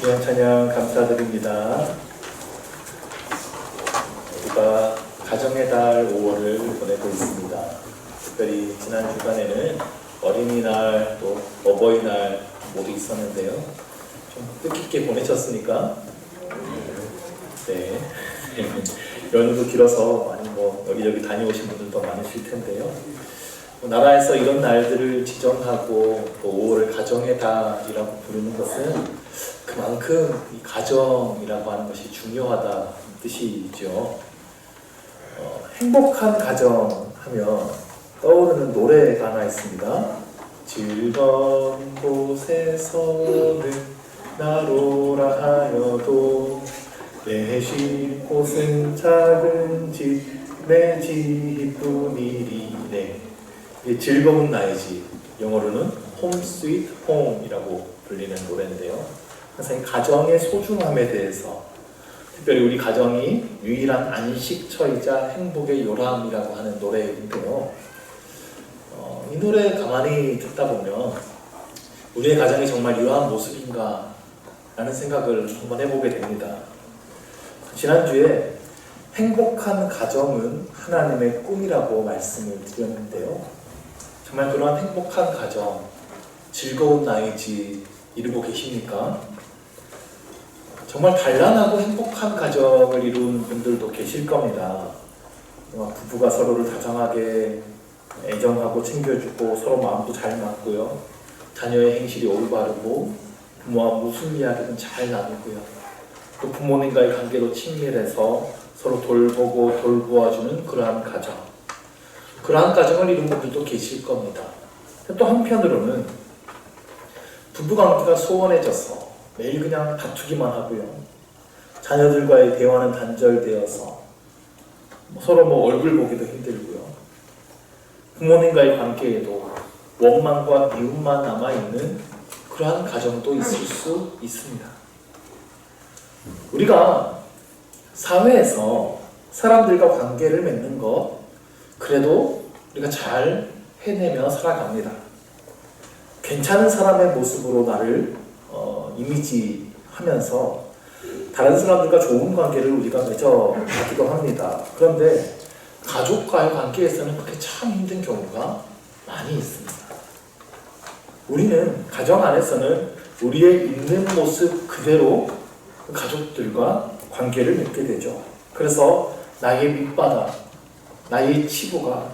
귀한 찬양 감사드립니다. 우리가 가정의 달 5월을 보내고 있습니다. 특별히 지난 주간에는 어린이날 또 어버이날 모두 있었는데요. 좀 뜻깊게 보내셨습니까? 네. 연휴도 길어서 많이 여기저기 다녀오신 분들도 많으실 텐데요. 나라에서 이런 날들을 지정하고 또 5월을 가정의 달이라고 부르는 것은 그만큼 이 가정이라고 하는 것이 중요하다는 뜻이죠. 행복한 가정 하면 떠오르는 노래가 하나 있습니다. 즐거운 곳에서는 나로라 하여도 내 쉴 곳은 작은 집 내 집뿐이리네. 즐거운 나의 집, 영어로는 Home Sweet Home이라고 불리는 노래인데요. 항상 이 가정의 소중함에 대해서, 특별히 우리 가정이 유일한 안식처이자 행복의 요람이라고 하는 노래인데요. 이 노래 가만히 듣다 보면 우리의 가정이 정말 이러한 모습인가 라는 생각을 한번 해보게 됩니다. 지난주에 행복한 가정은 하나님의 꿈이라고 말씀을 드렸는데요. 정말 그러한 행복한 가정, 즐거운 나의 집 이루고 계십니까? 정말 단란하고 행복한 가정을 이룬 분들도 계실 겁니다. 부부가 서로를 다정하게 애정하고 챙겨주고 서로 마음도 잘 맞고요. 자녀의 행실이 올바르고 부모와 무슨 이야기든 잘 나누고요. 또 부모님과의 관계도 친밀해서 서로 돌보고 돌보아주는 그러한 가정. 그러한 가정을 이룬 분들도 계실 겁니다. 또 한편으로는 부부관계가 소원해져서 매일 그냥 다투기만 하고요. 자녀들과의 대화는 단절되어서 서로 얼굴 보기도 힘들고요. 부모님과의 관계에도 원망과 미움만 남아있는 그러한 가정도 있을 수 있습니다. 우리가 사회에서 사람들과 관계를 맺는 것, 그래도 우리가 잘 해내며 살아갑니다. 괜찮은 사람의 모습으로 나를 이미지하면서 다른 사람들과 좋은 관계를 우리가 맺어가기도 합니다. 그런데 가족과의 관계에서는 그렇게 참 힘든 경우가 많이 있습니다. 우리는 가정 안에서는 우리의 있는 모습 그대로 가족들과 관계를 맺게 되죠. 그래서 나의 밑바닥, 나의 치부가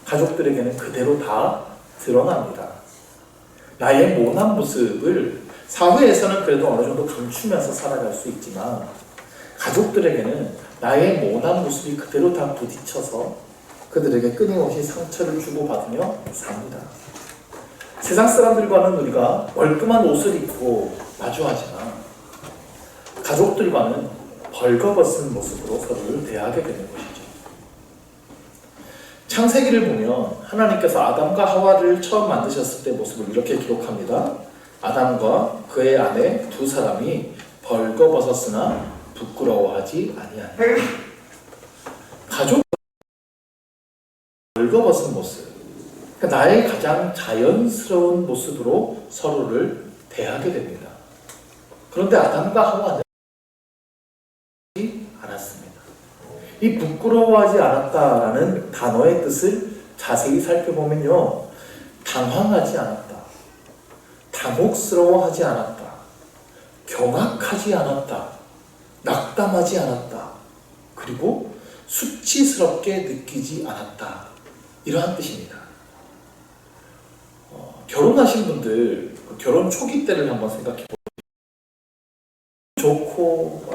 가족들에게는 그대로 다 드러납니다. 나의 모난 모습을 사회에서는 그래도 어느 정도 감추면서 살아갈 수 있지만 가족들에게는 나의 모난 모습이 그대로 다 부딪혀서 그들에게 끊임없이 상처를 주고받으며 삽니다. 세상 사람들과는 우리가 멀끔한 옷을 입고 마주하지만 가족들과는 벌거벗은 모습으로 서로를 대하게 되는 것이죠. 창세기를 보면 하나님께서 아담과 하와를 처음 만드셨을 때 모습을 이렇게 기록합니다. 아담과 그의 아내 두 사람이 벌거벗었으나 부끄러워하지 아니하니. 가족 벌거벗은 모습, 그러니까 나의 가장 자연스러운 모습으로 서로를 대하게 됩니다. 그런데 아담과 하와는 않았습니다. 이 부끄러워하지 않았다라는 단어의 뜻을 자세히 살펴보면요, 당황하지 않았다, 당혹스러워하지 않았다, 경악하지 않았다, 낙담하지 않았다, 그리고 수치스럽게 느끼지 않았다, 이러한 뜻입니다. 결혼하신 분들 결혼 초기 때를 한번 생각해 보세요. 좋고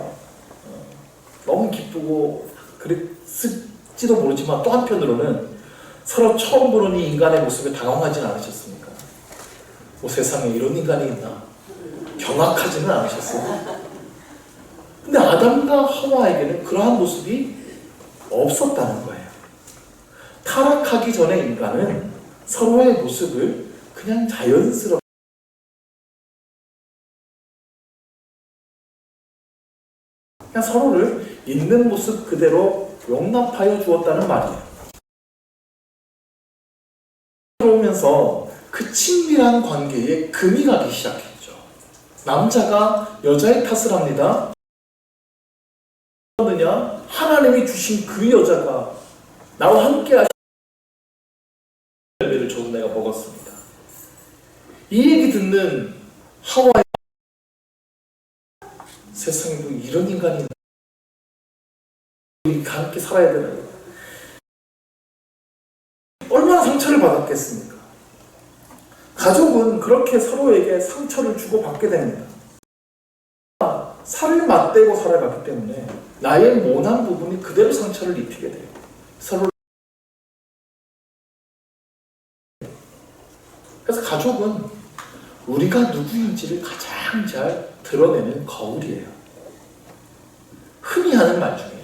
너무 기쁘고 그랬을지도 모르지만 또 한편으로는 서로 처음 보는 이 인간의 모습에 당황하지는 않으셨습니까? 세상에 이런 인간이 있나? 경악하지는 않으셨어요? 근데 아담과 하와에게는 그러한 모습이 없었다는 거예요. 타락하기 전에 인간은 서로의 모습을 그냥 자연스럽게 그냥 서로를 있는 모습 그대로 용납하여 주었다는 말이에요. 들어오면서 그 친밀한 관계에 금이 가기 시작했죠. 남자가 여자의 탓을 합니다. 그러느냐? 하나님이 주신 그 여자가 나와 함께 하신 열매를 저도 내가 먹었습니다. 이 얘기 듣는 하와의 세상에도 이런 인간이 우리가 함께 살아야 되는 거예요. 얼마나 상처를 받았겠습니까? 가족은 그렇게 서로에게 상처를 주고받게 됩니다. 살을 맞대고 살아갔기 때문에 나의 모난 부분이 그대로 상처를 입히게 돼요. 서로. 그래서 가족은 우리가 누구인지를 가장 잘 드러내는 거울이에요. 흔히 하는 말 중에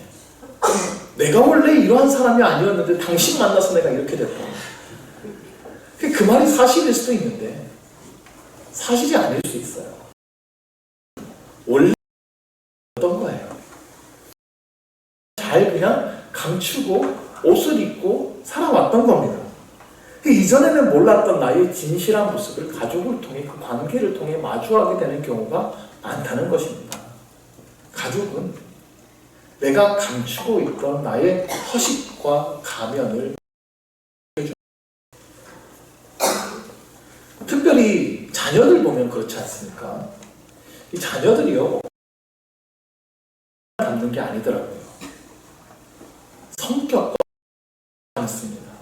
내가 원래 이러한 사람이 아니었는데 당신 만나서 내가 이렇게 됐다. 그 말이 사실일 수도 있는데 사실이 아닐 수 있어요. 원래 어떤 거예요? 잘 그냥 감추고 옷을 입고 살아왔던 겁니다. 이전에는 몰랐던 나의 진실한 모습을 가족을 통해 그 관계를 통해 마주하게 되는 경우가 많다는 것입니다. 가족은 내가 감추고 있던 나의 허식과 가면을 특별히 자녀들 보면 그렇지 않습니까? 이 자녀들이요 담는 게 아니더라고요. 성격과 않습니다.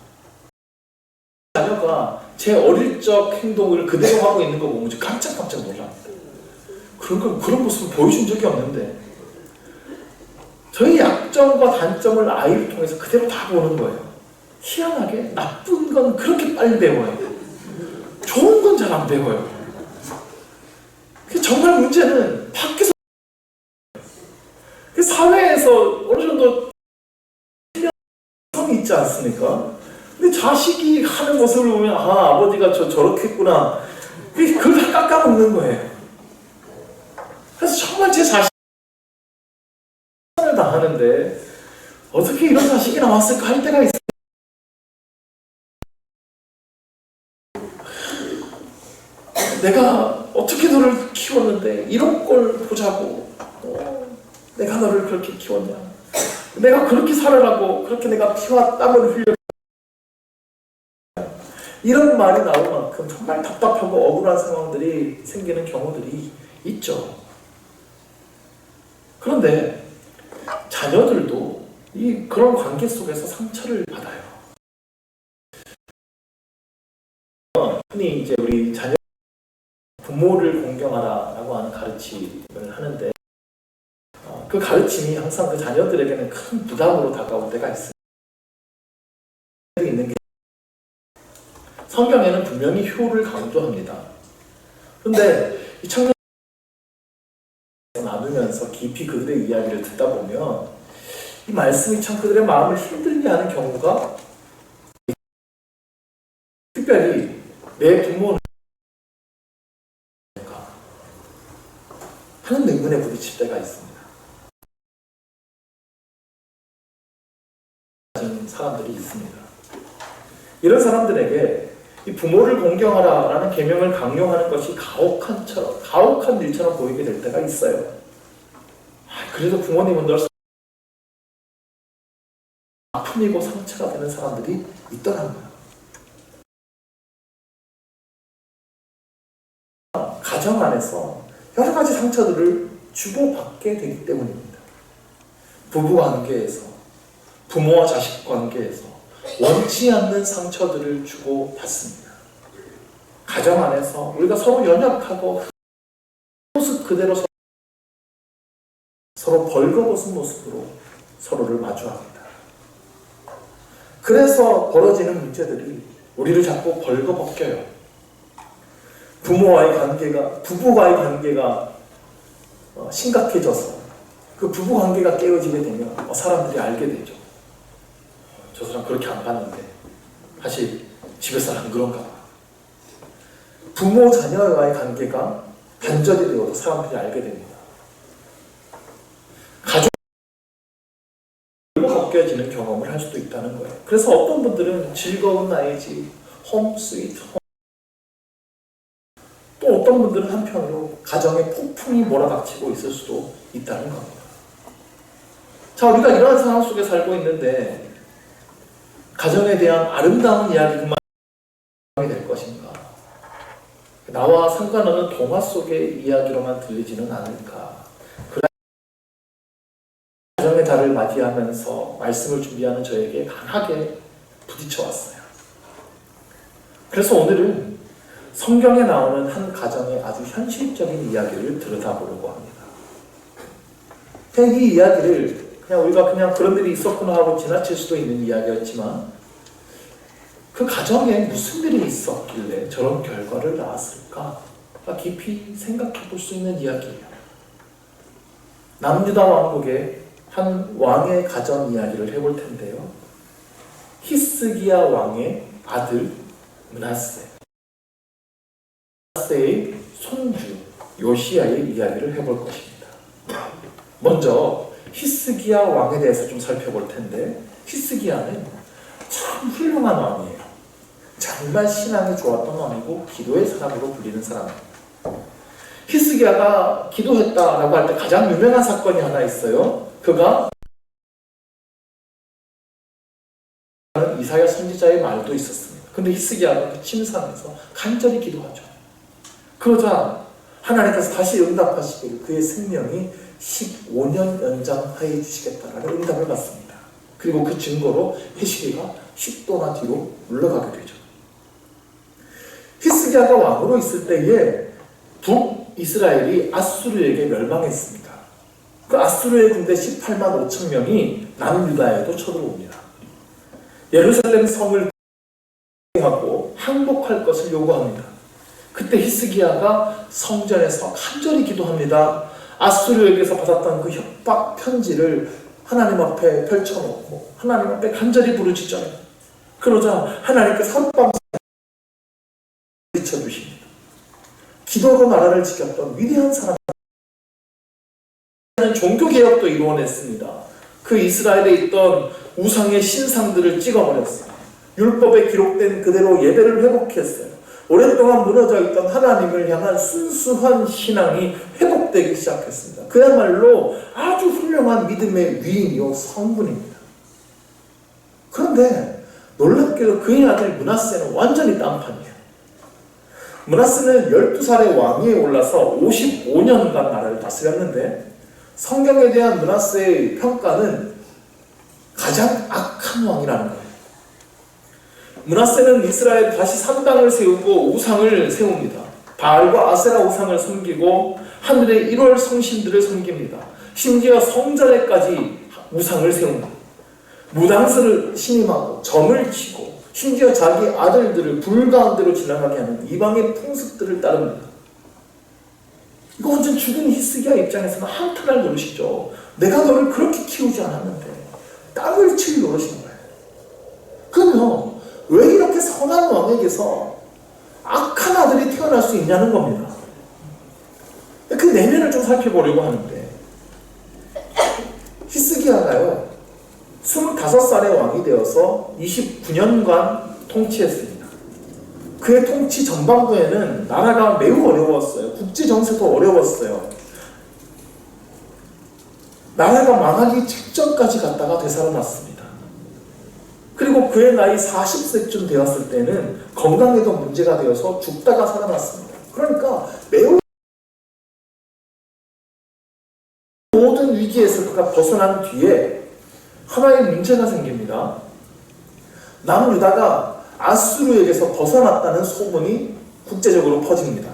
자녀가 제 어릴 적 행동을 그대로 하고 있는 거 보면 깜짝깜짝 놀랍니다. 그런 모습을 보여준 적이 없는데 저희 약점과 단점을 아이를 통해서 그대로 다 보는 거예요. 희한하게 나쁜 건 그렇게 빨리 배워요. 좋은 건 잘 안 배워요. 정말 문제는 밖에서 사회에서 어느 정도 성이 있지 않습니까? 근데 자식이 하는 모습을 보면 아버지가 저렇게 했구나. 그걸 다 깎아먹는 거예요. 그래서 정말 제 자식을 다 하는데 어떻게 이런 자식이 나왔을까 할 때가 있어요. 내가 어떻게 너를 키웠는데 이런 걸 보자고 내가 너를 그렇게 키웠냐, 내가 그렇게 살으라고 그렇게 내가 피와 땀을 흘려 이런 말이 나올 만큼 정말 답답하고 억울한 상황들이 생기는 경우들이 있죠. 그런데 자녀들도 그런 관계 속에서 상처를 받아요. 흔히 이제 우리 자녀 부모를 공경하라라고 하는 가르침을 하는데 그 가르침이 항상 그 자녀들에게는 큰 부담으로 다가올 때가 있어요. 있는 게 성경에는 분명히 효를 강조합니다. 그런데 이 청년 나누면서 깊이 그들의 이야기를 듣다 보면 이 말씀이 참 그들의 마음을 힘들게 하는 경우가 특별히 내 부모는 하는 능근에 부딪힐 때가 있습니다. 사람들이 있습니다. 이런 사람들에게 이 부모를 공경하라라는 계명을 강요하는 것이 가혹한 일처럼 보이게 될 때가 있어요. 그래도 부모님은 늘 아픔이고 상처가 되는 사람들이 있더라고요. 가정 안에서 여러 가지 상처들을 주고받게 되기 때문입니다. 부부관계에서, 부모와 자식 관계에서 원치 않는 상처들을 주고받습니다. 가정 안에서 우리가 서로 연약하고 모습 그대로 서로 벌거벗은 모습으로 서로를 마주합니다. 그래서 벌어지는 문제들이 우리를 자꾸 벌거벗겨요. 부부와의 관계가 심각해져서 그 부부 관계가 깨어지게 되면 사람들이 알게 되죠. 저 사람 그렇게 안 봤는데 사실 집에서는 안 그런가 봐. 부모 자녀와의 관계가 단절이 되어도 사람들이 알게 됩니다. 가족이 벗겨지는 경험을 할 수도 있다는 거예요. 그래서 어떤 분들은 즐거운 나의 집, 홈 스위트 홈, 또 어떤 분들은 한편으로 가정에 폭풍이 몰아닥치고 있을 수도 있다는 겁니다. 자, 우리가 이러한 상황 속에 살고 있는데 가정에 대한 아름다운 이야기만 될 것인가? 나와 상관없는 동화 속의 이야기로만 들리지는 않을까? 가정의 달을 맞이하면서 말씀을 준비하는 저에게 강하게 부딪혀 왔어요. 그래서 오늘은 성경에 나오는 한 가정의 아주 현실적인 이야기를 들여다보려고 합니다. 이 이야기를 우리가 그런 일이 있었구나 하고 지나칠 수도 있는 이야기였지만 그 가정에 무슨 일이 있었길래 저런 결과를 낳았을까? 깊이 생각해 볼 수 있는 이야기예요. 남유다 왕국의 한 왕의 가정 이야기를 해볼 텐데요. 히스기야 왕의 아들 므낫세의 손주 요시야의 이야기를 해볼 것입니다. 먼저 히스기야 왕에 대해서 좀 살펴볼 텐데, 히스기야는 참 훌륭한 왕이에요. 정말 신앙이 좋았던 왕이고 기도의 사람으로 불리는 사람입니다. 히스기야가 기도했다라고 할 때 가장 유명한 사건이 하나 있어요. 그가 이사야 선지자의 말도 있었습니다. 근데 히스기야가 그 침상에서 간절히 기도하죠. 그러자 하나님께서 다시 응답하시기를 그의 생명이 15년 연장하여 주시겠다라는 응답을 받습니다. 그리고 그 증거로 히스기야가 10도나 뒤로 물러가게 되죠. 히스기야가 왕으로 있을 때에 북이스라엘이 아수르에게 멸망했습니다. 그 아수르의 군대 18만 5천 명이 남유다에도 쳐들어옵니다. 예루살렘 성을 하고 항복할 것을 요구합니다. 그때 히스기야가 성전에서 간절히 기도합니다. 아수르에게서 받았던 그 협박 편지를 하나님 앞에 펼쳐놓고 하나님 앞에 간절히 부르짖어요. 그러자 하나님께서 하룻밤 비춰주십니다. 기도로 나라를 지켰던 위대한 사람, 종교개혁도 이루어냈습니다. 그 이스라엘에 있던 우상의 신상들을 찍어버렸어요. 율법에 기록된 그대로 예배를 회복했어요. 오랫동안 무너져 있던 하나님을 향한 순수한 신앙이 회복되기 시작했습니다. 그야말로 아주 훌륭한 믿음의 위인이요 성분입니다. 그런데 놀랍게도 그의 아들 므낫세는 완전히 딴판이에요. 므낫세는 12살의 왕위에 올라서 55년간 나라를 다스렸는데 성경에 대한 므낫세의 평가는 가장 악한 왕이라는 거예요. 므낫세는 이스라엘 다시 산당을 세우고 우상을 세웁니다. 바알과 아세라 우상을 섬기고 하늘의 1월 성신들을 섬깁니다. 심지어 성전에까지 우상을 세웁니다. 무당수를 신임하고 점을 치고 심지어 자기 아들들을 불 가운데로 지나가게 하는 이방의 풍습들을 따릅니다. 이거 완전 죽은 히스기야 입장에서는 한탄할 노릇이죠. 내가 너를 그렇게 키우지 않았는데 땅을 칠 노릇인 거예요. 그러면 왜 이렇게 선한 왕에게서 악한 아들이 태어날 수 있냐는 겁니다. 그 내면을 좀 살펴보려고 하는데 히스기야가요 25살의 왕이 되어서 29년간 통치했습니다. 그의 통치 전반부에는 나라가 매우 어려웠어요. 국제 정세도 어려웠어요. 나라가 망하기 직전까지 갔다가 되살아났습니다. 그리고 그의 나이 40세쯤 되었을 때는 건강에도 문제가 되어서 죽다가 살아났습니다. 그러니까 매우 모든 위기에서 그가 벗어난 뒤에 하나의 문제가 생깁니다. 남유다가 아수르에게서 벗어났다는 소문이 국제적으로 퍼집니다.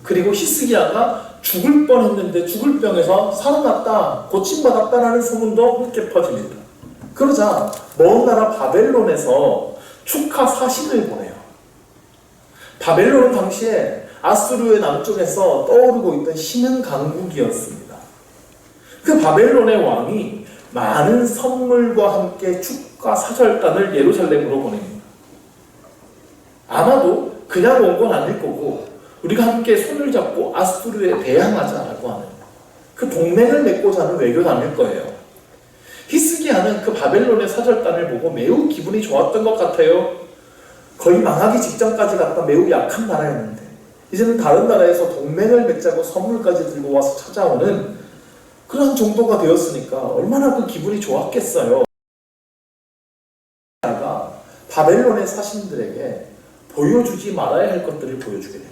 그리고 히스기야가 죽을 뻔했는데 죽을 병에서 살아났다, 고침받았다라는 소문도 함께 퍼집니다. 그러자 먼 나라 바벨론에서 축하 사신을 보내요. 바벨론은 당시에 아수르의 남쪽에서 떠오르고 있던 신흥 강국이었습니다. 그 바벨론의 왕이 많은 선물과 함께 축가 사절단을 예루살렘으로 보냅니다. 아마도 그냥 온 건 아닐 거고 우리가 함께 손을 잡고 아수르에 대항하자라고 하는 그 동맹을 맺고자 하는 외교단일 거예요. 히스기야는 그 바벨론의 사절단을 보고 매우 기분이 좋았던 것 같아요. 거의 망하기 직전까지 갔던 매우 약한 나라였는데 이제는 다른 나라에서 동맹을 맺자고 선물까지 들고 와서 찾아오는 그런 정도가 되었으니까 얼마나 그 기분이 좋았겠어요. 바벨론의 사신들에게 보여주지 말아야 할 것들을 보여주게 됩니다.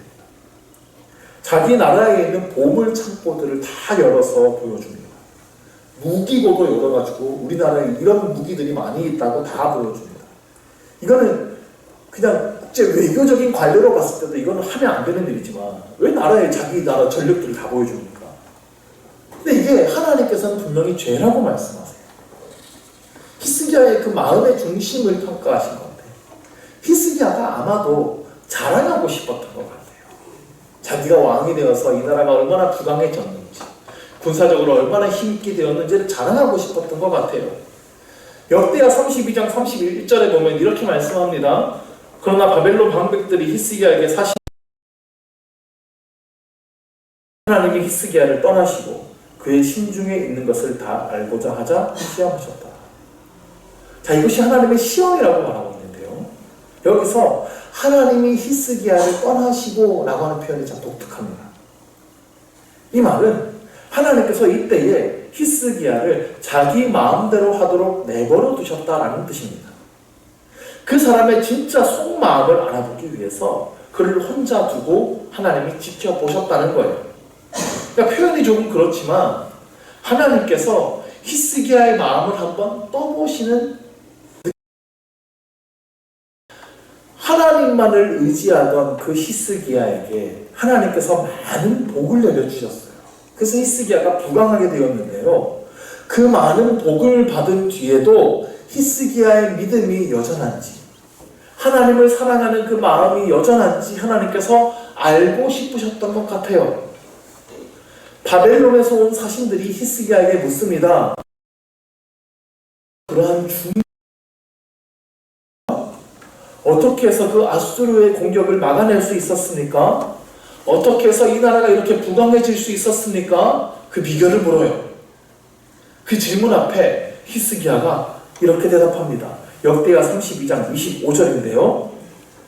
자기 나라에 있는 보물 창고들을 다 열어서 보여줍니다. 무기고도 열어가지고 우리나라에 이런 무기들이 많이 있다고 다 보여줍니다. 이거는 그냥 국제 외교적인 관료로 봤을 때도 이거는 하면 안 되는 일이지만 왜 나라에 자기 나라 전력들을 다 보여줍니까? 근데 이게 하나님께서는 분명히 죄라고 말씀하세요. 히스기야의 그 마음의 중심을 평가하신 건데 히스기야가 아마도 자랑하고 싶었던 것 같아요. 자기가 왕이 되어서 이 나라가 얼마나 부강해졌는지 군사적으로 얼마나 힘있게 되었는지를 자랑하고 싶었던 것 같아요. 역대하 32장 31절에 보면 이렇게 말씀합니다. 그러나 바벨론 방백들이 히스기야에게 사실 하나님이 히스기야를 떠나시고 그의 심중에 있는 것을 다 알고자 하자 시험하셨다. 자, 이것이 하나님의 시험이라고 말하고 있는데요. 여기서 하나님이 히스기야를 떠나시고 라고 하는 표현이 참 독특합니다. 이 말은 하나님께서 이때에 히스기야를 자기 마음대로 하도록 내버려 두셨다라는 뜻입니다. 그 사람의 진짜 속마음을 알아보기 위해서 그를 혼자 두고 하나님이 지켜보셨다는 거예요. 그러니까 표현이 조금 그렇지만 하나님께서 히스기야의 마음을 한번 떠보시는 하나님만을 의지하던 그 히스기야에게 하나님께서 많은 복을 내려주셨어요. 그래서 히스기야가 부강하게 되었는데요. 그 많은 복을 받은 뒤에도 히스기야의 믿음이 여전한지 하나님을 사랑하는 그 마음이 여전한지 하나님께서 알고 싶으셨던 것 같아요. 바벨론에서 온 사신들이 히스기야에게 묻습니다. 그러한 어떻게 해서 그 아수르의 공격을 막아낼 수 있었습니까? 어떻게 해서 이 나라가 이렇게 부강해질 수 있었습니까? 그 비결을 물어요. 그 질문 앞에 히스기야가 이렇게 대답합니다. 역대하 32장 25절인데요.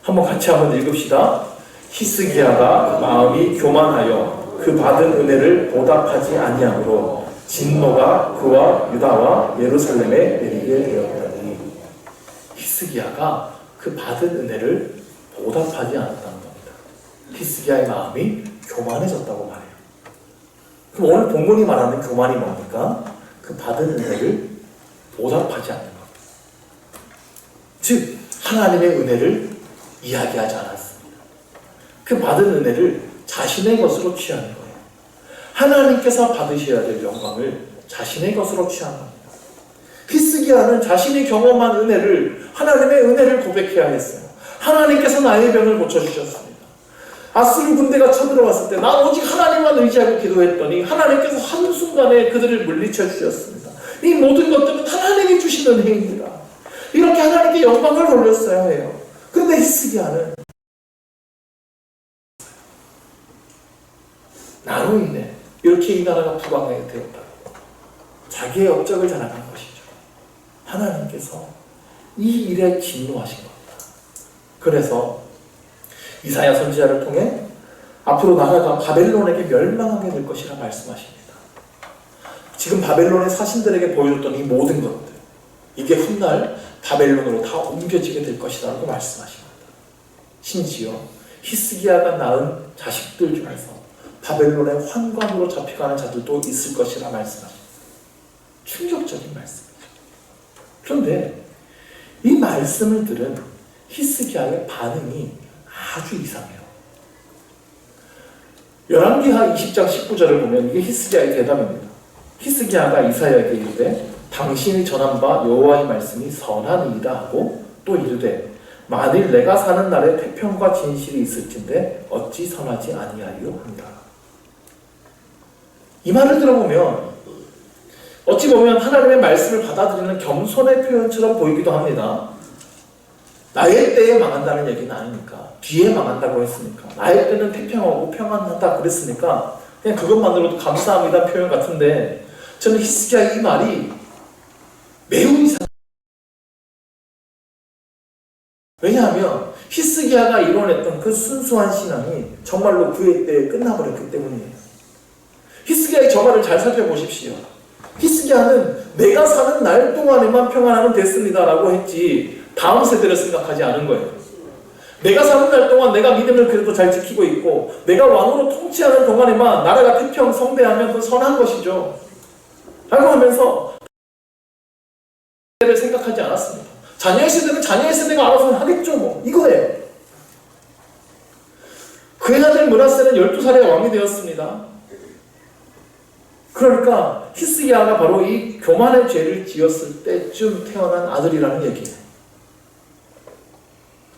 한번 같이 한번 읽읍시다. 히스기야가 마음이 교만하여 그 받은 은혜를 보답하지 아니하므로 진노가 그와 유다와 예루살렘에 내리게 되었다니. 히스기야가 그 받은 은혜를 보답하지 않았다는 겁니다. 히스기야의 마음이 교만해졌다고 말해요. 그럼 오늘 본문이 말하는 교만이 뭡니까? 그 받은 은혜를 보답하지 않는 겁니다. 즉 하나님의 은혜를 이야기하지 않았습니다. 그 받은 은혜를 자신의 것으로 취하는 거예요. 하나님께서 받으셔야 될 영광을 자신의 것으로 취하는 겁니다. 히스기야는 자신이 경험한 은혜를 하나님의 은혜를 고백해야 했어요. 하나님께서 나의 병을 고쳐주셨습니다. 아수르 군대가 쳐들어왔을 때 나 오직 하나님만 의지하고 기도했더니 하나님께서 한순간에 그들을 물리쳐 주셨습니다. 이 모든 것들은 하나님이 주신 은혜입니다. 이렇게 하나님께 영광을 돌렸어야 해요. 그런데 히스기야는 나로 인해 이렇게 이 나라가 부강하게 되었다고 자기의 업적을 자랑한 것이죠. 하나님께서 이 일에 진노하신 겁니다. 그래서 이사야 선지자를 통해 앞으로 나라가 바벨론에게 멸망하게 될 것이라 말씀하십니다. 지금 바벨론의 사신들에게 보여줬던 이 모든 것들, 이게 훗날 바벨론으로 다 옮겨지게 될 것이라고 말씀하십니다. 심지어 히스기야가 낳은 자식들 중에서 바벨론의 환관으로 잡혀가는 자들도 있을 것이라 말씀하십니다. 충격적인 말씀이죠. 그런데 이 말씀을 들은 히스기야의 반응이 아주 이상해요. 열왕기하 20장 19절을 보면 이게 히스기야의 대답입니다. 히스기야가 이사야에게 이르되 당신이 전한 바 여호와의 말씀이 선하니이다 하고 또 이르되 만일 내가 사는 날에 태평과 진실이 있을진데 어찌 선하지 아니하리요 한다. 이 말을 들어보면 어찌 보면 하나님의 말씀을 받아들이는 겸손의 표현처럼 보이기도 합니다. 나의 때에 망한다는 얘기는 아니니까. 뒤에 망한다고 했으니까. 나의 때는 태평하고 평안하다 그랬으니까 그냥 그것만으로도 감사합니다 표현 같은데 저는 히스기야 이 말이 매우 이상해요. 왜냐하면 히스기야가 이뤄냈던 그 순수한 신앙이 정말로 그의 때에 끝나버렸기 때문이에요. 히스기야의 저 말을 잘 살펴보십시오. 히스기야는 내가 사는 날 동안에만 평안하면 됐습니다 라고 했지 다음 세대를 생각하지 않은 거예요. 내가 사는 날 동안 내가 믿음을 그래도 잘 지키고 있고 내가 왕으로 통치하는 동안에만 나라가 태평성대하면 그 선한 것이죠 라고 하면서 세대를 생각하지 않았습니다. 자녀의 세대는 자녀의 세대가 알아서 하겠죠 뭐 이거예요. 그의 아들 므낫세는 12살에 왕이 되었습니다. 그러니까 히스기야가 바로 이 교만의 죄를 지었을 때쯤 태어난 아들이라는 얘기예요.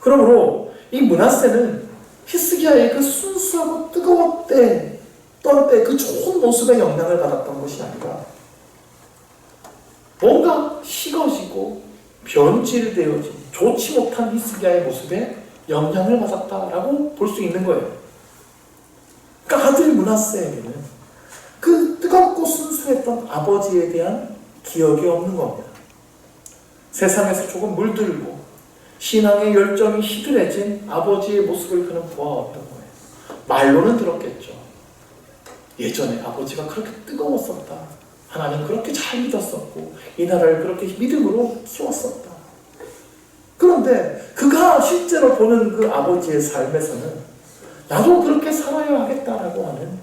그러므로 이 므낫세는 히스기야의 그 순수하고 뜨거웠던 때 그 좋은 모습의 영향을 받았던 것이 아니라 뭔가 식어지고 변질되어진 좋지 못한 히스기야의 모습에 영향을 받았다라고 볼 수 있는 거예요. 그러니까 아들 므낫세에게는 그 뜨겁고 순수했던 아버지에 대한 기억이 없는 겁니다. 세상에서 조금 물들고 신앙의 열정이 희들해진 아버지의 모습을 그는 보아왔던 거예요. 말로는 들었겠죠. 예전에 아버지가 그렇게 뜨거웠었다. 하나님 그렇게 잘 믿었었고 이 나라를 그렇게 믿음으로 키웠었다. 그런데 그가 실제로 보는 그 아버지의 삶에서는 나도 그렇게 살아야 하겠다라고 하는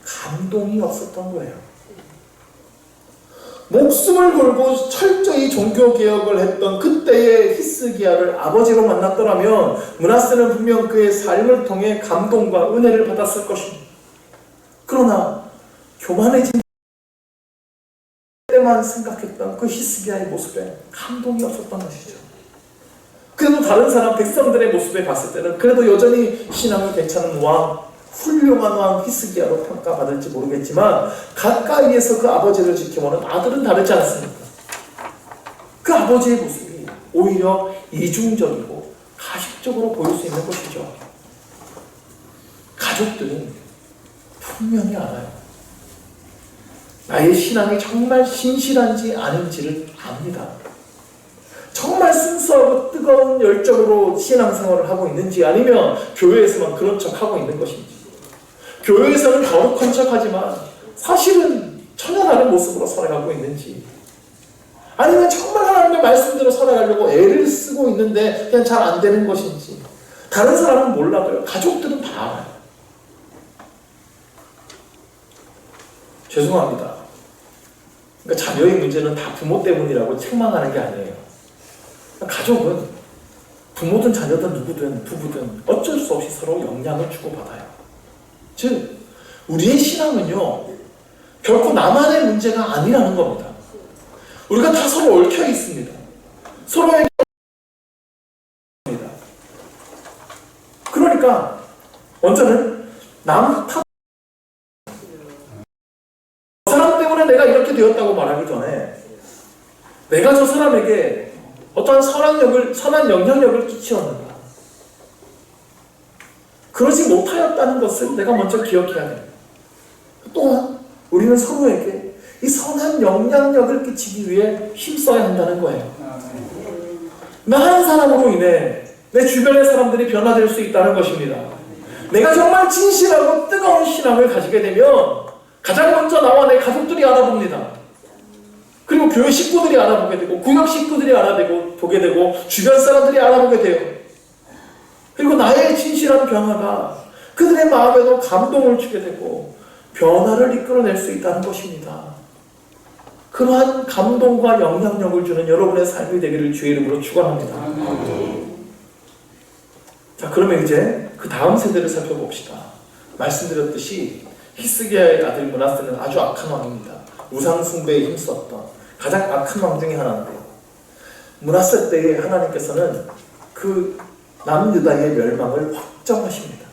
감동이 없었던 거예요. 목숨을 걸고 철저히 종교개혁을 했던 그때의 히스기야를 아버지로 만났더라면 므낫세는 분명 그의 삶을 통해 감동과 은혜를 받았을 것입니다. 그러나 교만해진 때만 생각했던 그 히스기야의 모습에 감동이 없었던 것이죠. 그래도 다른 사람 백성들의 모습에 봤을 때는 그래도 여전히 신앙이 괜찮은 왕, 훌륭한 왕 히스기야로 평가받을지 모르겠지만 가까이에서 그 아버지를 지켜보는 아들은 다르지 않습니다. 그 아버지의 모습이 오히려 이중적이고 가식적으로 보일 수 있는 것이죠. 가족들은 분명히 알아요. 나의 신앙이 정말 신실한지 아닌지를 압니다. 정말 순수하고 뜨거운 열정으로 신앙생활을 하고 있는지 아니면 교회에서만 그런 척하고 있는 것인지 교회에서는 거룩한 척하지만 사실은 전혀 다른 모습으로 살아가고 있는지 아니면 정말 하나님의 말씀대로 살아가려고 애를 쓰고 있는데 그냥 잘 안 되는 것인지 다른 사람은 몰라도요. 가족들은 다 알아요. 죄송합니다. 그러니까 자녀의 문제는 다 부모 때문이라고 책망하는 게 아니에요. 가족은 부모든 자녀든 누구든 부부든 어쩔 수 없이 서로 영향을 주고받아요. 즉 우리의 신앙은요 결코 나만의 문제가 아니라는 겁니다. 우리가 다 서로 얽혀 있습니다. 서로에게 그러니까 먼저는 남 탓 저 사람 때문에 내가 이렇게 되었다고 말하기 전에 내가 저 사람에게 어떠한 선한 영향력을 끼치었는가 그러지 못하였다는 것을 내가 먼저 기억해야 됩니다. 또한 우리는 서로에게 이 선한 영향력을 끼치기 위해 힘써야 한다는 거예요. 나 한 사람으로 인해 내 주변의 사람들이 변화될 수 있다는 것입니다. 내가 정말 진실하고 뜨거운 신앙을 가지게 되면 가장 먼저 나와 내 가족들이 알아봅니다. 그리고 교회 식구들이 알아보게 되고 구역 식구들이 알아보게 되고 주변 사람들이 알아보게 돼요. 그리고 나의 진실한 변화가 그들의 마음에도 감동을 주게 되고 변화를 이끌어낼 수 있다는 것입니다. 그러한 감동과 영향력을 주는 여러분의 삶이 되기를 주의 이름으로 축원합니다. 자, 그러면 이제 그 다음 세대를 살펴봅시다. 말씀드렸듯이 히스기야의 아들 므낫세는 아주 악한 왕입니다. 우상 숭배에 힘썼던 가장 악한 왕 중에 하나인데요. 므낫세 때에 하나님께서는 그 남유다의 멸망을 확정하십니다.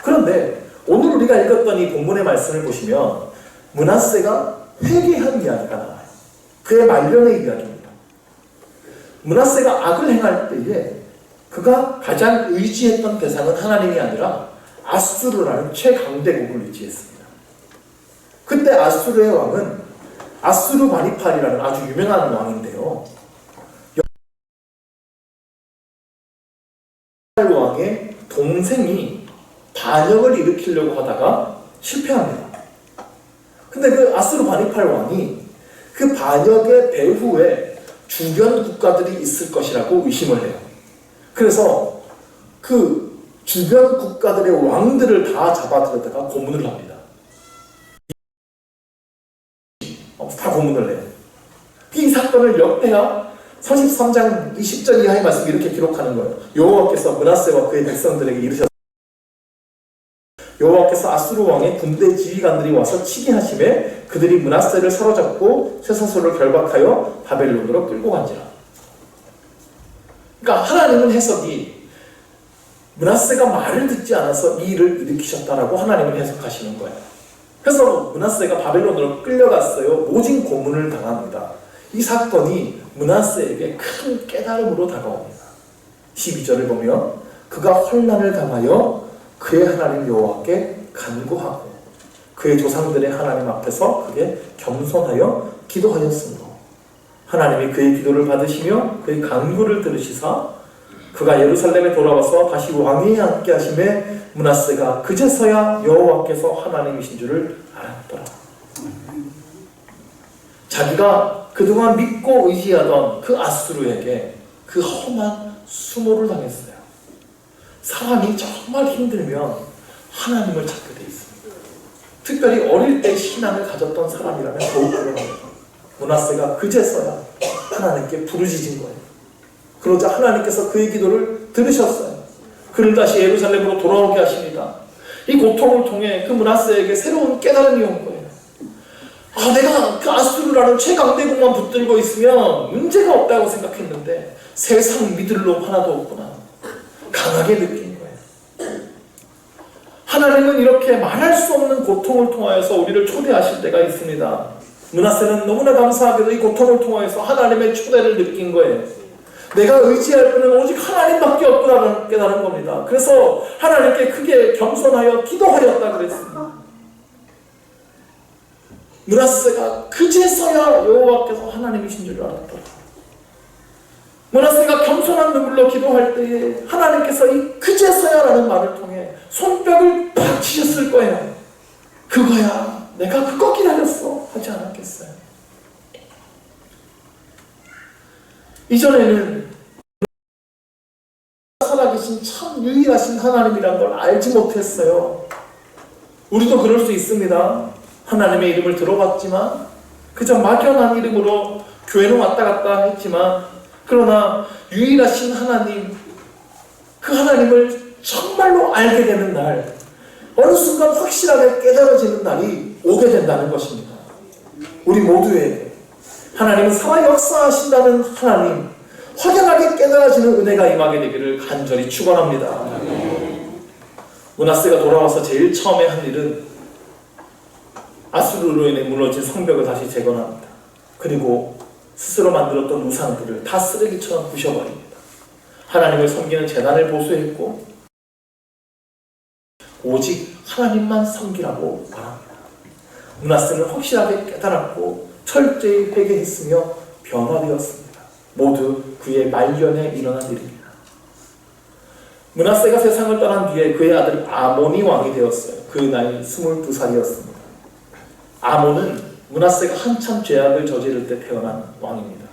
그런데 오늘 우리가 읽었던 이 본문의 말씀을 보시면 므낫세가 회개한 이야기가 나와요. 그의 말년의 이야기입니다. 므낫세가 악을 행할 때에 그가 가장 의지했던 대상은 하나님이 아니라 아수르라는 최강대국을 의지했습니다. 그때 아수르의 왕은 아수르바니팔이라는 아주 유명한 왕인데요. 왕의 동생이 반역을 일으키려고 하다가 실패합니다. 근데 그 아스루바니팔 왕이 그 반역의 배후에 주변 국가들이 있을 것이라고 의심을 해요. 그래서 그 주변 국가들의 왕들을 다 잡아들여다가 고문을 합니다. 다 고문을 해요. 이 사건을 역대하 33장 20절 이하의 말씀이 이렇게 기록하는 거예요. 여호와께서 므낫세와 그의 백성들에게 이르셨습니다. 여호와께서 아수르 왕의 군대 지휘관들이 와서 치게 하심에 그들이 므낫세를 사로잡고 쇠사슬로 결박하여 바벨론으로 끌고 간지라. 그러니까 하나님은 해석이 므낫세가 말을 듣지 않아서 이 일을 일으키셨다라고 하나님은 해석하시는 거예요. 그래서 므낫세가 바벨론으로 끌려갔어요. 모진 고문을 당합니다. 이 사건이 므낫세에게 큰 깨달음으로 다가옵니다. 12절을 보면 그가 혼란을 당하여 그의 하나님 여호와께 간구하고 그의 조상들의 하나님 앞에서 그게 겸손하여 기도하였으므로 하나님이 그의 기도를 받으시며 그의 간구를 들으시사 그가 예루살렘에 돌아와서 다시 왕위에 앉게 하심에 므낫세가 그제서야 여호와께서 하나님이신 줄을 알았더라. 자기가 그동안 믿고 의지하던 그 아수르에게 그 험한 수모를 당했어요. 사람이 정말 힘들면 하나님을 찾게 돼 있습니다. 특별히 어릴 때 신앙을 가졌던 사람이라면 더욱 그러합니다. 므낫세가 그제서야 하나님께 부르짖은 거예요. 그러자 하나님께서 그의 기도를 들으셨어요. 그를 다시 예루살렘으로 돌아오게 하십니다. 이 고통을 통해 그 므낫세에게 새로운 깨달음이 온 거예요. 내가 그 아수르라는 최강대국만 붙들고 있으면 문제가 없다고 생각했는데 세상 믿을 놈 하나도 없구나. 강하게 느낀 거예요. 하나님은 이렇게 말할 수 없는 고통을 통하여서 우리를 초대하실 때가 있습니다. 므낫세는 너무나 감사하게도 이 고통을 통하여서 하나님의 초대를 느낀 거예요. 내가 의지할 분은 오직 하나님밖에 없구나를 깨달은 겁니다. 그래서 하나님께 크게 겸손하여 기도하였다 그랬습니다. 므낫세가 그제서야 여호와께서 하나님이신 줄 알았다. 므낫세가 겸손한 눈물로 기도할 때에 하나님께서 이 그제서야라는 말을 통해 손뼉을 팍 치셨을 거예요. 그거야, 내가 그거 기다렸어 하지 않았겠어요. 이전에는 살아계신 참 유일하신 하나님이란 걸 알지 못했어요. 우리도 그럴 수 있습니다. 하나님의 이름을 들어봤지만 그저 막연한 이름으로 교회로 왔다 갔다 했지만 그러나 유일하신 하나님, 그 하나님을 정말로 알게 되는 날, 어느 순간 확실하게 깨달아지는 날이 오게 된다는 것입니다. 우리 모두에게 하나님은 살아 역사하신다는 하나님, 확연하게 깨달아지는 은혜가 임하게 되기를 간절히 축원합니다. 므낫세가 돌아와서 제일 처음에 한 일은 아수르로 인해 무너진 성벽을 다시 재건합니다. 그리고 스스로 만들었던 우상들을 다 쓰레기처럼 부셔버립니다. 하나님을 섬기는 제단을 보수했고 오직 하나님만 섬기라고 말합니다. 므낫세는 확실하게 깨달았고 철저히 회개했으며 변화되었습니다. 모두 그의 말년에 일어난 일입니다. 므낫세가 세상을 떠난 뒤에 그의 아들 아몬이 왕이 되었어요. 그 나이 22살이었습니다. 아몬은 므낫세가 한참 죄악을 저지를 때 태어난 왕입니다.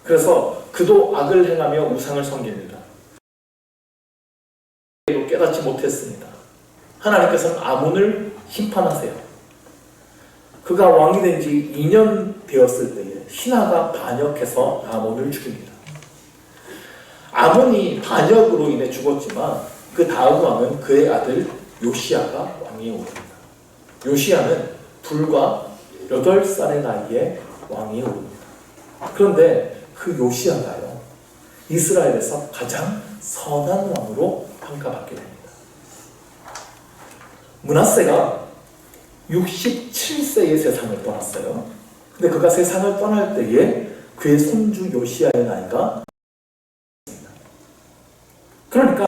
그래서 그도 악을 행하며 우상을 섬깁니다. 깨닫지 못했습니다. 하나님께서는 아몬을 심판하세요. 그가 왕이 된 지 2년 되었을 때에 신하가 반역해서 아몬을 죽입니다. 아몬이 반역으로 인해 죽었지만 그 다음 왕은 그의 아들 요시야가 왕위에 오릅니다. 요시야는 불과 8살의 나이에 왕위에 오릅니다. 그런데 그 요시야가요, 이스라엘에서 가장 선한 왕으로 평가받게 됩니다. 므낫세가 67세의 세상을 떠났어요. 근데 그가 세상을 떠날 때에 그의 손주 요시야의 나이가 그러니까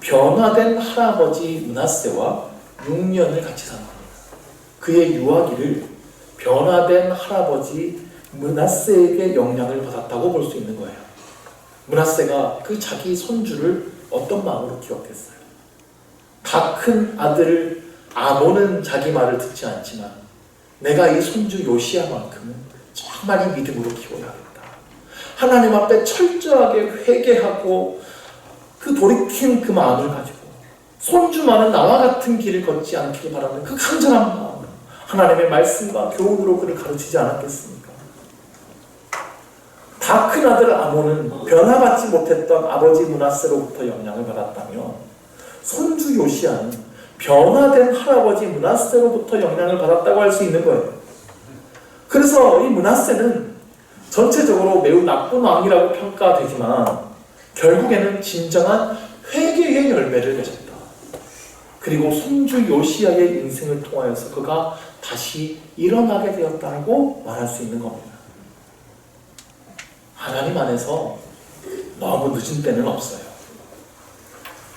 변화된 할아버지 므낫세와 6년을 같이 산 겁니다. 그의 유아기를 변화된 할아버지 므낫세에게 영향을 받았다고 볼 수 있는 거예요. 므낫세가 그 자기 손주를 어떤 마음으로 기억했어요? 다 큰 아들 아몬은 자기 말을 듣지 않지만 내가 이 손주 요시야만큼은 정말 이 믿음으로 키워야겠다. 하나님 앞에 철저하게 회개하고 그 돌이킨 그 마음을 가지고 손주만은 나와 같은 길을 걷지 않기를 바라는 그 간절한 마음, 하나님의 말씀과 교훈으로 그를 가르치지 않았겠습니까? 다 큰 아들 아몬은 변화받지 못했던 아버지 므낫세로부터 영향을 받았다며 손주 요시야는 변화된 할아버지 므낫세로부터 영향을 받았다고 할 수 있는 거예요. 그래서 이 므낫세는 전체적으로 매우 나쁜 왕이라고 평가되지만 결국에는 진정한 회개의 열매를 맺었다. 그리고 손주 요시야의 인생을 통하여서 그가 다시 일어나게 되었다고 말할 수 있는 겁니다. 하나님 안에서 너무 늦은 때는 없어요.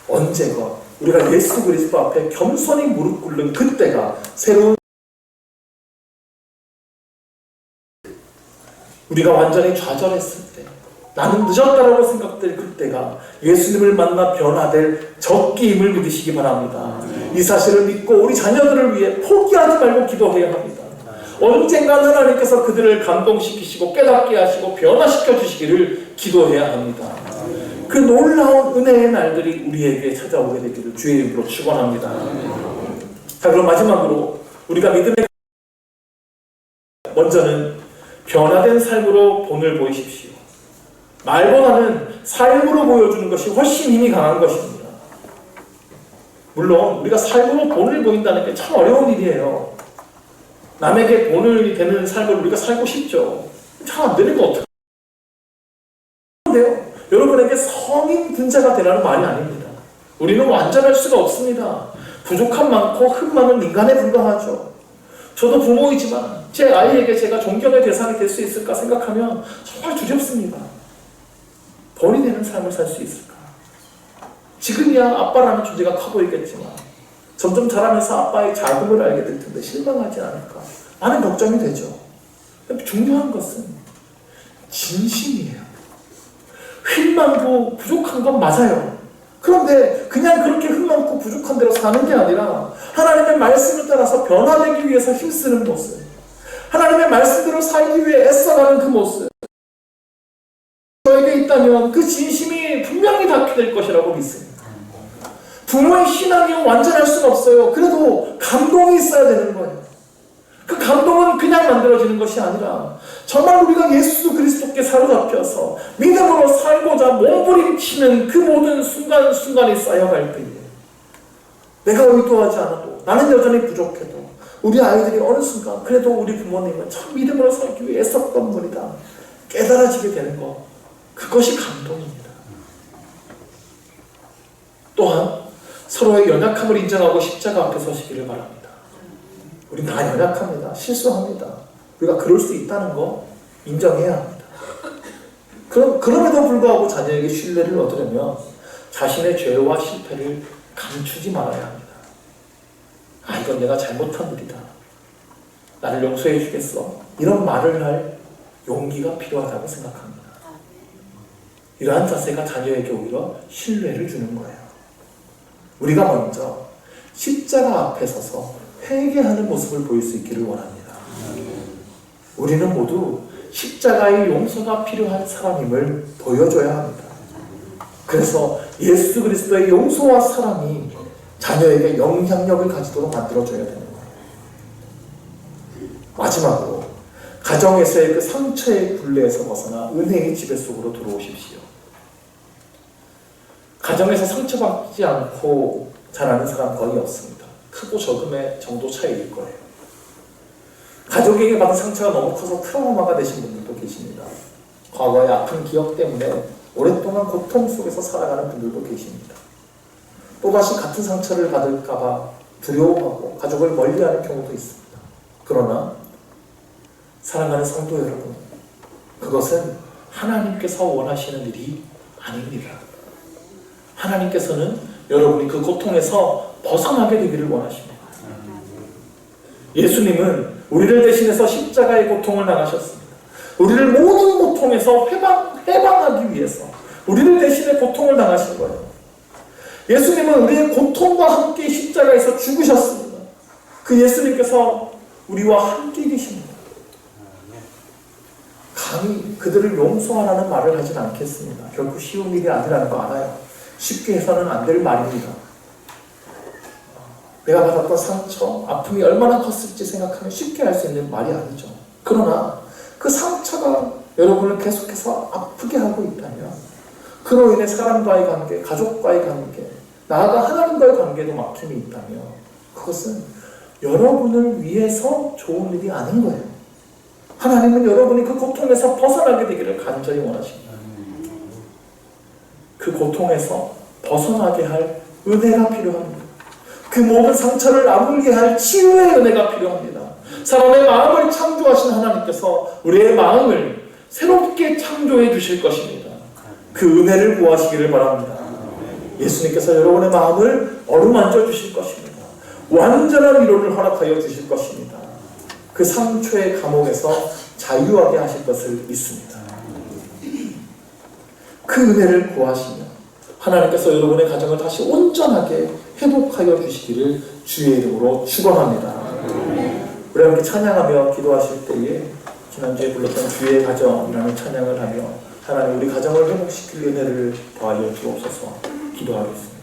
언제가 우리가 예수 그리스도 앞에 겸손히 무릎 꿇는 그때가 새로운 우리가 완전히 좌절했을 때 나는 늦었다라고 생각될 그때가 예수님을 만나 변화될 적기임을 믿으시기 바랍니다. 이 사실을 믿고 우리 자녀들을 위해 포기하지 말고 기도해야 합니다. 언젠가 하나님께서 그들을 감동시키시고 깨닫게 하시고 변화시켜 주시기를 기도해야 합니다. 그 놀라운 은혜의 날들이 우리에게 찾아오게 되기를 주의 이름으로 축원합니다. 자, 그럼 마지막으로 우리가 믿음의 먼저는 변화된 삶으로 본을 보이십시오. 말보다는 삶으로 보여주는 것이 훨씬 힘이 강한 것입니다. 물론 우리가 삶으로 본을 보인다는 게 참 어려운 일이에요. 남에게 본을 되는 삶을 우리가 살고 싶죠. 잘 안 되는 거 어떡해요? 그런데요, 여러분에게 성인 분자가 되라는 말이 아닙니다. 우리는 완전할 수가 없습니다. 부족함 많고 흠 많은 인간에 불과하죠. 저도 부모이지만 제 아이에게 제가 존경의 대상이 될 수 있을까 생각하면 정말 두렵습니다. 본이 되는 삶을 살 수 있을까? 지금이야 아빠라는 존재가 커 보이겠지만 점점 자라면서 아빠의 자금을 알게 될 텐데 실망하지 않을까? 많은 걱정이 되죠. 중요한 것은 진심이에요. 흠 많고 부족한 건 맞아요. 그런데 그냥 그렇게 흠 많고 부족한 대로 사는 게 아니라 하나님의 말씀을 따라서 변화되기 위해서 힘쓰는 모습, 하나님의 말씀대로 살기 위해 애써가는 그 모습, 저에게 있다면 그 진심이 분명히 닿게 될 것이라고 믿습니다. 부모의 신앙이 완전할 수는 없어요. 그래도 감동이 있어야 되는 거예요. 그 감동은 그냥 만들어지는 것이 아니라 정말 우리가 예수 그리스도께 사로잡혀서 믿음으로 살고자 몸부림치는 그 모든 순간순간이 쌓여갈 때에 내가 의도하지 않아도 나는 여전히 부족해도 우리 아이들이 어느 순간 그래도 우리 부모님은 참 믿음으로 살기 위해 애썼던 분이다 깨달아지게 되는 것, 그것이 감동입니다. 또한 서로의 연약함을 인정하고 십자가 앞에 서시기를 바랍니다. 우린 다 연약합니다. 실수합니다. 우리가 그럴 수 있다는 거 인정해야 합니다. 그럼에도 불구하고 자녀에게 신뢰를 얻으려면 자신의 죄와 실패를 감추지 말아야 합니다. 아, 이건 내가 잘못한 일이다. 나를 용서해 주겠어. 이런 말을 할 용기가 필요하다고 생각합니다. 이러한 자세가 자녀에게 오히려 신뢰를 주는 거예요. 우리가 먼저 십자가 앞에 서서 회개하는 모습을 보일 수 있기를 원합니다. 우리는 모두 십자가의 용서가 필요한 사람임을 보여줘야 합니다. 그래서 예수 그리스도의 용서와 사랑이 자녀에게 영향력을 가지도록 만들어줘야 되는 거예요. 마지막으로 가정에서의 그 상처의 굴레에서 벗어나 은혜의 지배 속으로 들어오십시오. 가정에서 상처받지 않고 자라는 사람 거의 없습니다. 크고 적음의 정도 차이일 거예요. 가족에게 받은 상처가 너무 커서 트라우마가 되신 분들도 계십니다. 과거의 아픈 기억 때문에 오랫동안 고통 속에서 살아가는 분들도 계십니다. 또다시 같은 상처를 받을까봐 두려워하고 가족을 멀리하는 경우도 있습니다. 그러나 사랑하는 성도 여러분, 그것은 하나님께서 원하시는 일이 아닙니다. 하나님께서는 여러분이 그 고통에서 벗어나게 되기를 원하십니다. 예수님은 우리를 대신해서 십자가의 고통을 당하셨습니다. 우리를 모든 고통에서 해방하기 위해서 우리를 대신에 고통을 당하신 거예요. 예수님은 우리의 고통과 함께 십자가에서 죽으셨습니다. 그 예수님께서 우리와 함께 계십니다. 감히 그들을 용서하라는 말을 하진 않겠습니다. 결코 쉬운 일이 아니라는 거 알아요. 쉽게 해서는 안 될 말입니다. 내가 받았던 상처, 아픔이 얼마나 컸을지 생각하면 쉽게 할 수 있는 말이 아니죠. 그러나 그 상처가 여러분을 계속해서 아프게 하고 있다면, 그로 인해 사람과의 관계, 가족과의 관계, 나아가 하나님과의 관계도 막힘이 있다면, 그것은 여러분을 위해서 좋은 일이 아닌 거예요. 하나님은 여러분이 그 고통에서 벗어나게 되기를 간절히 원하십니다. 그 고통에서 벗어나게 할 은혜가 필요합니다. 그 모든 상처를 아물게 할 치유의 은혜가 필요합니다. 사람의 마음을 창조하신 하나님께서 우리의 마음을 새롭게 창조해 주실 것입니다. 그 은혜를 구하시기를 바랍니다. 예수님께서 여러분의 마음을 어루만져 주실 것입니다. 완전한 위로를 허락하여 주실 것입니다. 그 상처의 감옥에서 자유하게 하실 것을 믿습니다. 그 은혜를 구하시며 하나님께서 여러분의 가정을 다시 온전하게 회복하여 주시기를 주의 이름으로 축원합니다. 우리 함께 찬양하며 기도하실 때에 지난주에 불렀던 주의 가정이라는 찬양을 하며 하나님 우리 가정을 회복시킬 은혜를 더하여 주옵소서 기도하겠습니다.